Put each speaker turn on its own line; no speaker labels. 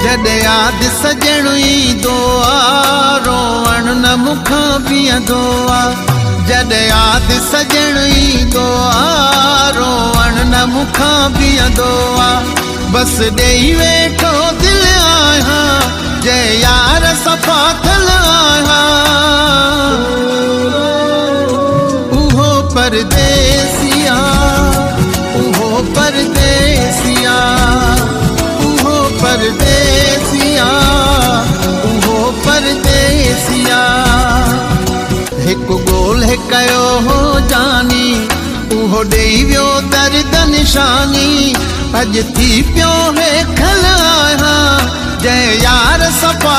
जॾहिं यादि सजण ईंदो आहे रोअण न मूंखां बीहंदो आहे जॾहिं यादि सजण ईंदो आहे रोअण न मूंखां बीहंदो आहे बस ॾेई वेठो दिलि आहियां जंहिं यार सफ़ा थियल आहियां उहो परदेसिया उहो परदेसिया उहो परदेसिया उहो परदेसिया हिकु ॻोल्हे कयो हो जानी उहो ॾेई वियो दर्द निशानी अॼु थी पियो हे खल आहियां जंहिं यार सफ़ा